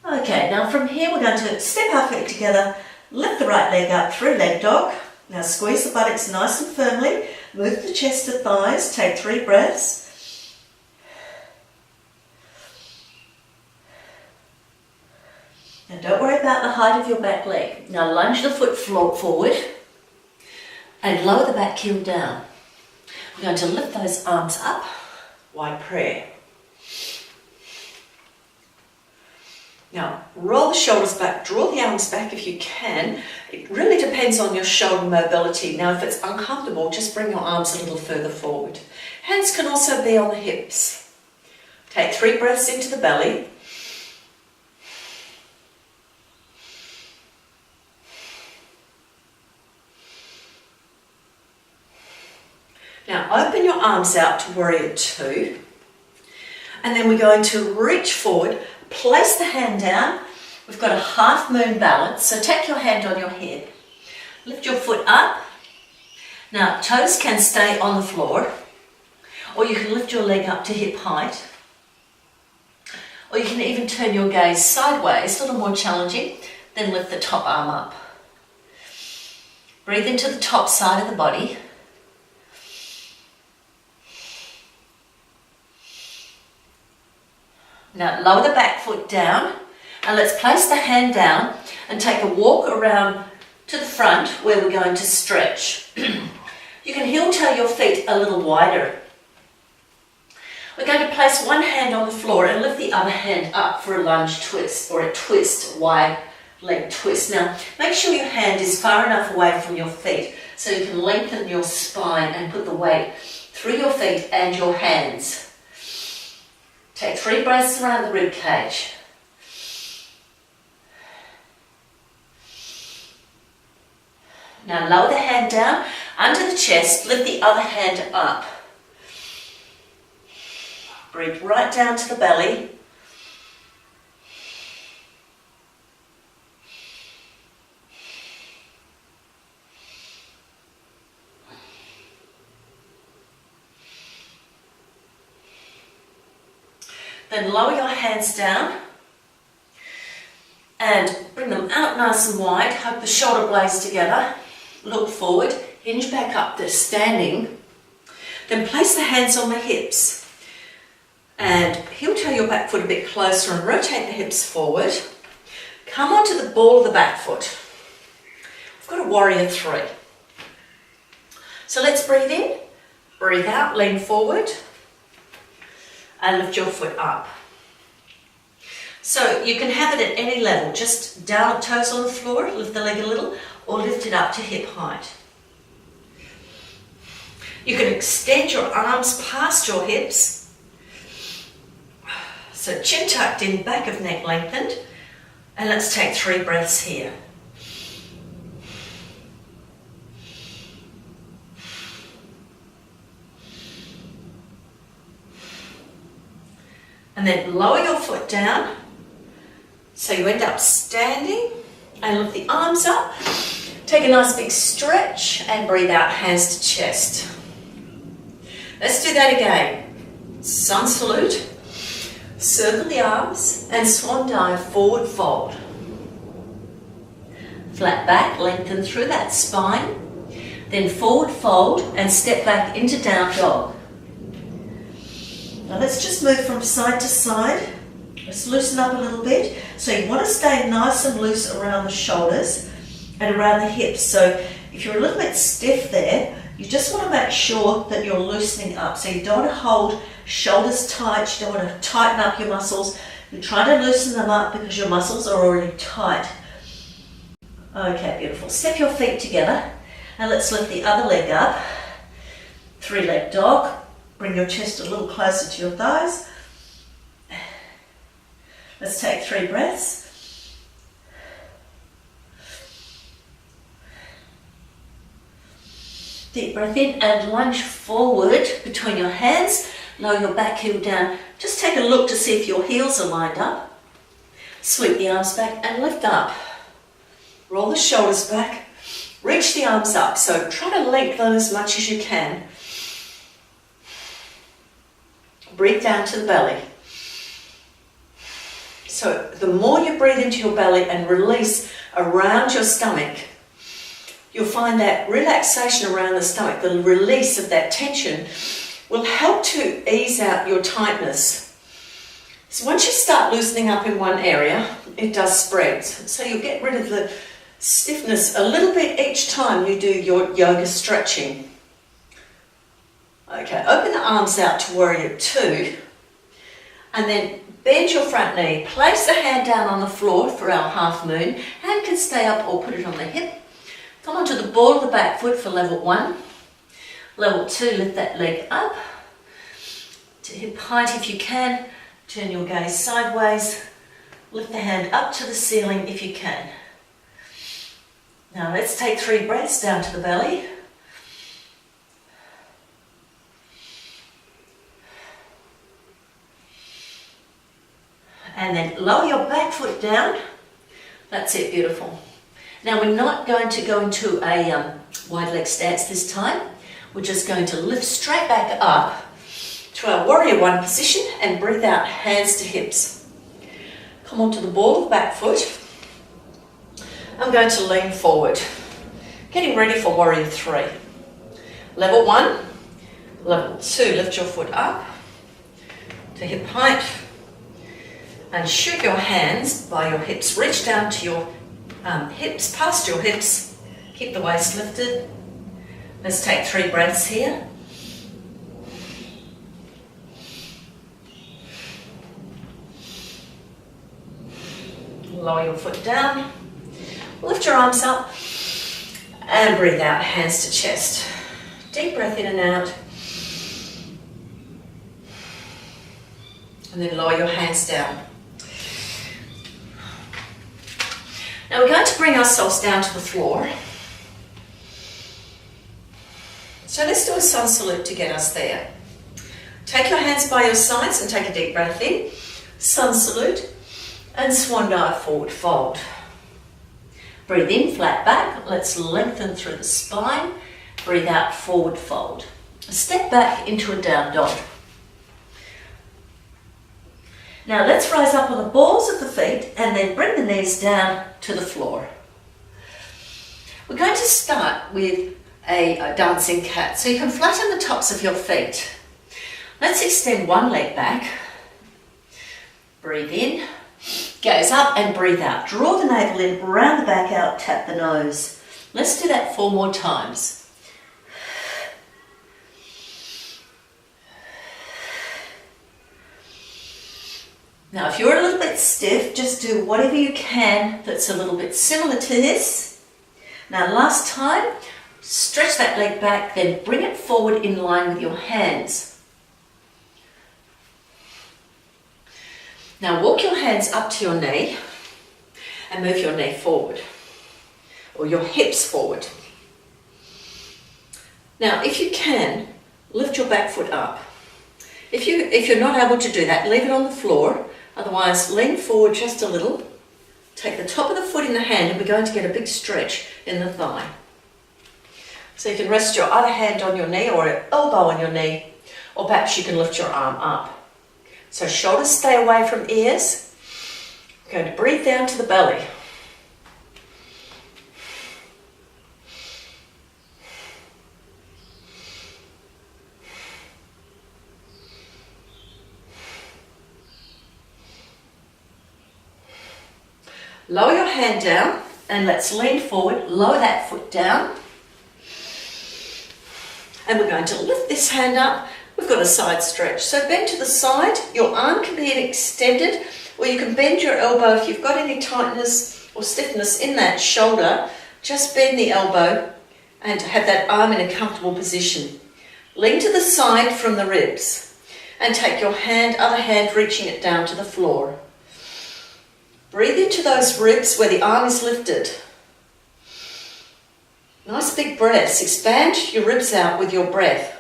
Okay, now from here we're going to step our feet together, lift the right leg up through leg dog. Now squeeze the buttocks nice and firmly, move the chest to thighs, take 3 breaths. Now don't worry about the height of your back leg. Now lunge the foot forward and lower the back heel down. We're going to lift those arms up, wide prayer. Now roll the shoulders back, draw the arms back if you can. It really depends on your shoulder mobility. Now if it's uncomfortable, just bring your arms a little further forward. Hands can also be on the hips. Take 3 breaths into the belly. Now open your arms out to warrior 2, and then we're going to reach forward, place the hand down. We've got a half moon balance, so take your hand on your head, lift your foot up. Now toes can stay on the floor, or you can lift your leg up to hip height, or you can even turn your gaze sideways, a little more challenging, then lift the top arm up. Breathe into the top side of the body. Now lower the back foot down, and let's place the hand down and take a walk around to the front where we're going to stretch. You can heel toe your feet a little wider. We're going to place one hand on the floor and lift the other hand up for a lunge twist, or a twist wide leg twist. Now, make sure your hand is far enough away from your feet so you can lengthen your spine and put the weight through your feet and your hands. Take 3 breaths around the rib cage. Now lower the hand down under the chest, lift the other hand up. Breathe right down to the belly. Then lower your hands down and bring them out nice and wide. Hug the shoulder blades together. Look forward, hinge back up to standing. Then place the hands on the hips and heel-toe your back foot a bit closer and rotate the hips forward. Come onto the ball of the back foot. We've got a warrior 3. So let's breathe in, breathe out, lean forward and lift your foot up. So you can have it at any level, just down toes on the floor, lift the leg a little, or lift it up to hip height. You can extend your arms past your hips. So chin tucked in, back of neck lengthened. And let's take 3 breaths here. And then lower your foot down. So you end up standing and lift the arms up. Take a nice big stretch and breathe out, hands to chest. Let's do that again. Sun salute, circle the arms and swan dive, forward fold. Flat back, lengthen through that spine. Then forward fold and step back into down dog. Now let's just move from side to side. Let's loosen up a little bit. So you want to stay nice and loose around the shoulders and around the hips. So if you're a little bit stiff there, you just want to make sure that you're loosening up. So you don't want to hold shoulders tight, you don't want to tighten up your muscles. You're trying to loosen them up because your muscles are already tight. Okay, beautiful. Step your feet together and let's lift the other leg up. 3-leg dog. Bring your chest a little closer to your thighs. Let's take 3 breaths. Deep breath in and lunge forward between your hands. Lower your back heel down. Just take a look to see if your heels are lined up. Sweep the arms back and lift up. Roll the shoulders back. Reach the arms up. So try to lengthen as much as you can. Breathe down to the belly. So the more you breathe into your belly and release around your stomach, you'll find that relaxation around the stomach, the release of that tension, will help to ease out your tightness. So once you start loosening up in one area, it does spread. So you'll get rid of the stiffness a little bit each time you do your yoga stretching. Okay, open the arms out to warrior 2 and then bend your front knee. Place the hand down on the floor for our half moon. Hand can stay up or put it on the hip. Come onto the ball of the back foot for level 1. Level 2, lift that leg up to hip height if you can. Turn your gaze sideways. Lift the hand up to the ceiling if you can. Now let's take 3 breaths down to the belly. And then lower your back foot down. That's it, beautiful. Now we're not going to go into a wide leg stance this time. We're just going to lift straight back up to our warrior 1 position and breathe out, hands to hips. Come onto the ball of the back foot. I'm going to lean forward. Getting ready for warrior 3. Level 1. Level 2, lift your foot up to hip height. And shoot your hands by your hips. Reach down to your hips, past your hips. Keep the waist lifted. Let's take 3 breaths here. Lower your foot down. Lift your arms up and breathe out, hands to chest. Deep breath in and out. And then lower your hands down. Now we're going to bring ourselves down to the floor. So let's do a sun salute to get us there. Take your hands by your sides and take a deep breath in. Sun salute and swan dive, forward fold. Breathe in, flat back. Let's lengthen through the spine. Breathe out, forward fold. Step back into a down dog. Now let's rise up on the balls of the feet and then bring the knees down to the floor. We're going to start with a dancing cat. So you can flatten the tops of your feet. Let's extend one leg back. Breathe in, gaze up and breathe out. Draw the navel in, round the back out, tap the nose. Let's do that 4 more times. Now, if you're a little bit stiff, just do whatever you can that's a little bit similar to this. Now, last time, stretch that leg back, then bring it forward in line with your hands. Now, walk your hands up to your knee and move your knee forward, or your hips forward. Now, if you can, lift your back foot up. If you're not able to do that, leave it on the floor. Otherwise, lean forward just a little. Take the top of the foot in the hand and we're going to get a big stretch in the thigh. So you can rest your other hand on your knee or your elbow on your knee, or perhaps you can lift your arm up. So shoulders stay away from ears. We're going to breathe down to the belly. Lower your hand down and let's lean forward, lower that foot down. And we're going to lift this hand up. We've got a side stretch. So bend to the side. Your arm can be extended, or you can bend your elbow. If you've got any tightness or stiffness in that shoulder, just bend the elbow and have that arm in a comfortable position. Lean to the side from the ribs and take your other hand reaching it down to the floor. Breathe into those ribs where the arm is lifted. Nice big breaths. Expand your ribs out with your breath.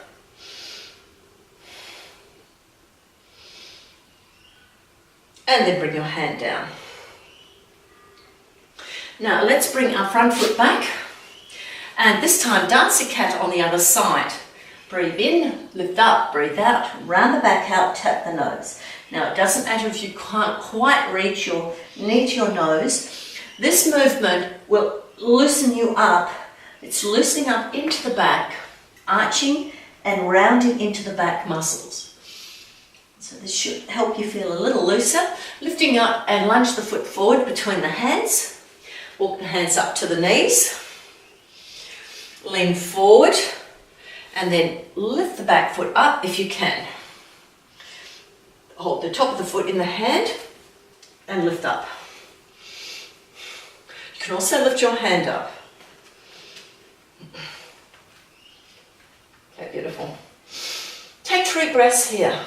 And then bring your hand down. Now let's bring our front foot back. And this time dancing cat on the other side. Breathe in, lift up, breathe out, round the back out, tap the nose. Now it doesn't matter if you can't quite reach your knee to your nose. This movement will loosen you up. It's loosening up into the back, arching and rounding into the back muscles. So this should help you feel a little looser. Lifting up and lunge the foot forward between the hands. Walk the hands up to the knees. Lean forward and then lift the back foot up if you can. Hold the top of the foot in the hand and lift up. You can also lift your hand up. Okay, beautiful. Take 3 breaths here.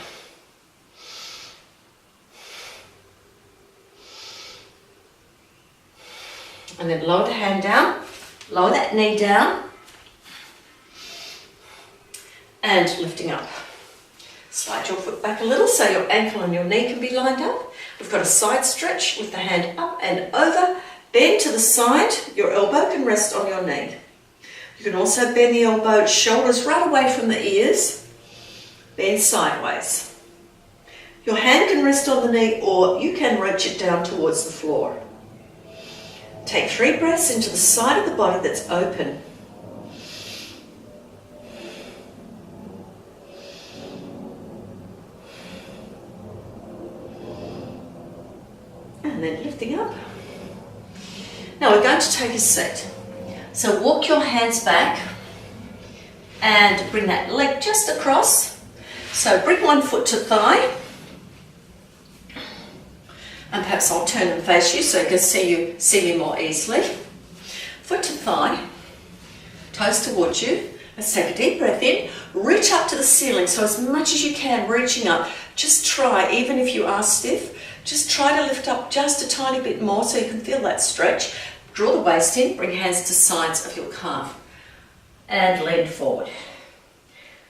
And then lower the hand down, lower that knee down, and lifting up. Slide your foot back a little so your ankle and your knee can be lined up. We've got a side stretch with the hand up and over. Bend to the side, your elbow can rest on your knee. You can also bend the elbow, shoulders right away from the ears. Bend sideways. Your hand can rest on the knee or you can reach it down towards the floor. Take 3 breaths into the side of the body that's open. And then lifting up. Now we're going to take a seat. So walk your hands back and bring that leg just across. So bring one foot to thigh. And perhaps I'll turn and face you so you can see me more easily. foot to thigh, toes towards you. Let's take a deep breath in, reach up to the ceiling, so as much as you can, reaching up. Just try, even if you are stiff, just try to lift up just a tiny bit more so you can feel that stretch. Draw the waist in, bring hands to sides of your calf, and lean forward.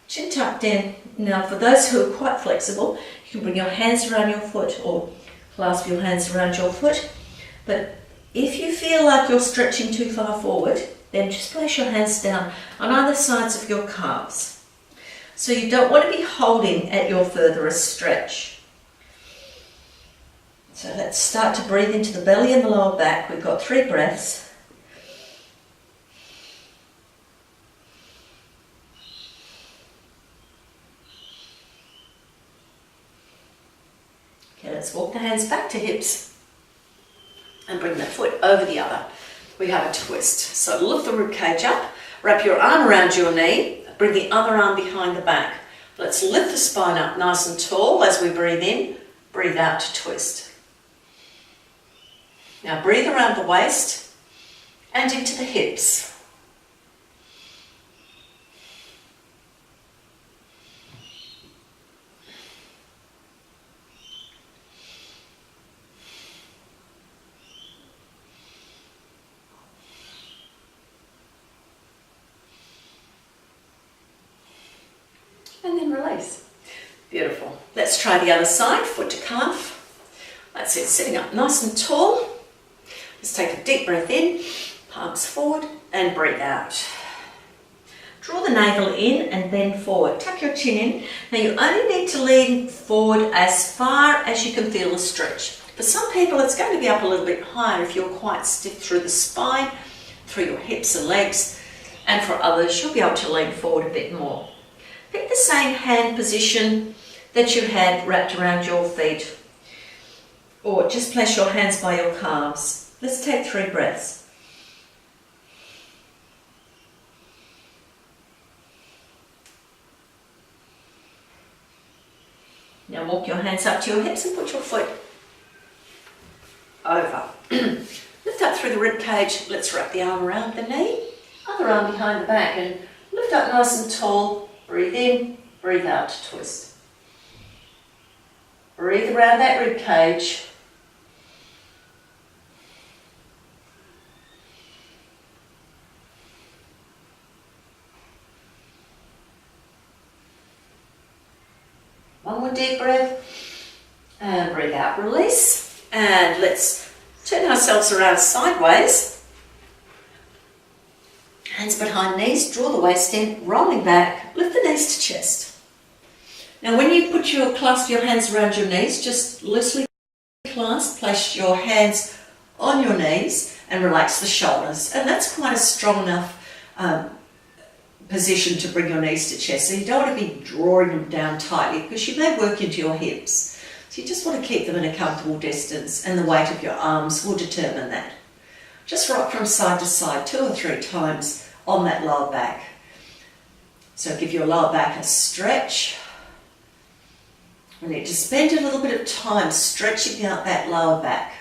Chin tucked in. Now for those who are quite flexible, you can bring your hands around your foot or clasp your hands around your foot. But if you feel like you're stretching too far forward, then just place your hands down on either sides of your calves. So you don't want to be holding at your furthest stretch. So let's start to breathe into the belly and the lower back. We've got 3 breaths. Okay, let's walk the hands back to hips and bring the foot over the other. We have a twist. So lift the rib cage up, wrap your arm around your knee, bring the other arm behind the back. Let's lift the spine up nice and tall as we breathe in, breathe out to twist. Now breathe around the waist and into the hips. And then release. Beautiful. Let's try the other side, foot to calf. That's it, sitting up nice and tall. Let's take a deep breath in, palms forward, and breathe out. Draw the navel in and bend forward. Tuck your chin in. Now you only need to lean forward as far as you can feel the stretch. For some people it's going to be up a little bit higher if you're quite stiff through the spine, through your hips and legs, and for others you'll be able to lean forward a bit more. Pick the same hand position that you had wrapped around your feet, or just place your hands by your calves. Let's take 3 breaths. Now walk your hands up to your hips and put your foot over. Lift up through the rib cage. Let's wrap the arm around the knee, other arm behind the back, and lift up nice and tall. Breathe in, breathe out to twist. Breathe around that rib cage. One more deep breath. And breathe out, release. And let's turn ourselves around sideways. Hands behind knees, draw the waist in, rolling back, lift the knees to chest. Now when you clasp your hands around your knees, just loosely clasp, place your hands on your knees and relax the shoulders. And that's quite a strong enough position to bring your knees to chest. So you don't want to be drawing them down tightly because you may work into your hips. So you just want to keep them in a comfortable distance, and the weight of your arms will determine that. Just rock from side to side 2 or 3 times on that lower back. So give your lower back a stretch. We need to spend a little bit of time stretching out that lower back.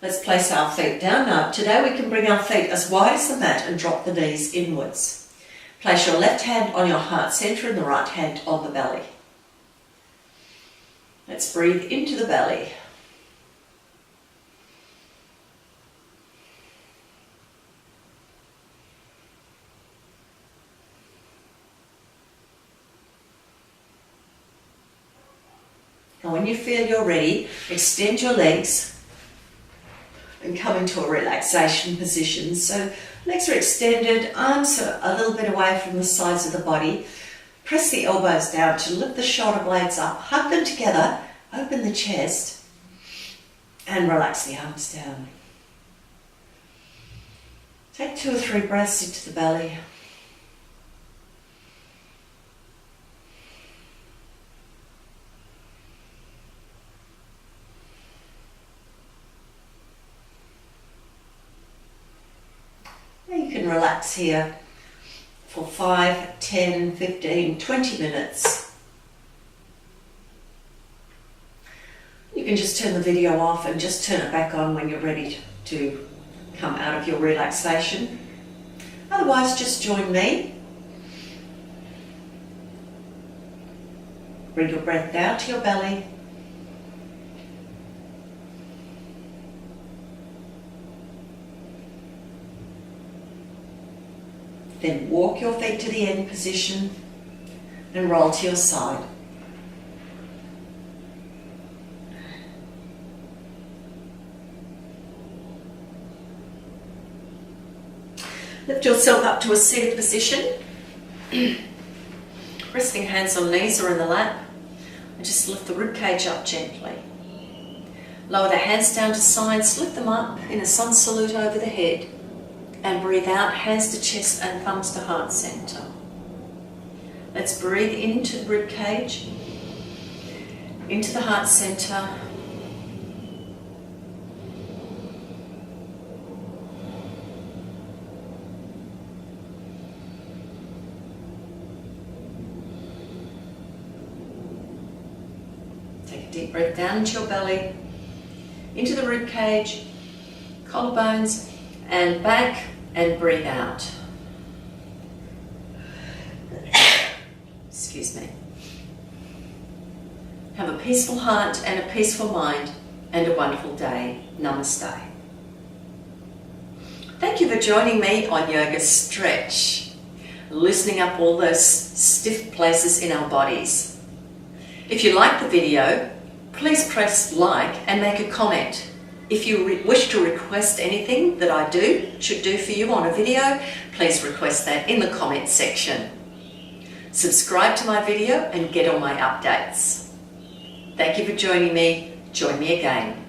Let's place our feet down. Now today we can bring our feet as wide as the mat and drop the knees inwards. Place your left hand on your heart centre and the right hand on the belly. Let's breathe into the belly. Now when you feel you're ready, extend your legs and come into a relaxation position. So legs are extended, arms are a little bit away from the sides of the body. Press the elbows down to lift the shoulder blades up, hug them together, open the chest, and relax the arms down. Take 2 or 3 breaths into the belly. Now you can relax here for 5, 10, 15, 20 minutes. can just turn the video off and just turn it back on when you're ready to come out of your relaxation. Otherwise, just join me. Bring your breath down to your belly. Then walk your feet to the end position and roll to your side. Lift yourself up to a seated position. Resting hands on knees or in the lap. And just lift the ribcage up gently. Lower the hands down to sides, lift them up in a sun salute over the head. And breathe out, hands to chest and thumbs to heart center. Let's breathe into the ribcage, into the heart center. Take a deep breath down into your belly, into the ribcage, collarbones, and back, and breathe out. Excuse me. Have a peaceful heart and a peaceful mind and a wonderful day. Namaste. Thank you for joining me on Yoga Stretch, loosening up all those stiff places in our bodies. If you like the video, please press like and make a comment. If you wish to request anything that I should do for you on a video, please request that in the comment section. Subscribe to my video and get all my updates. Thank you for joining me. Join me again.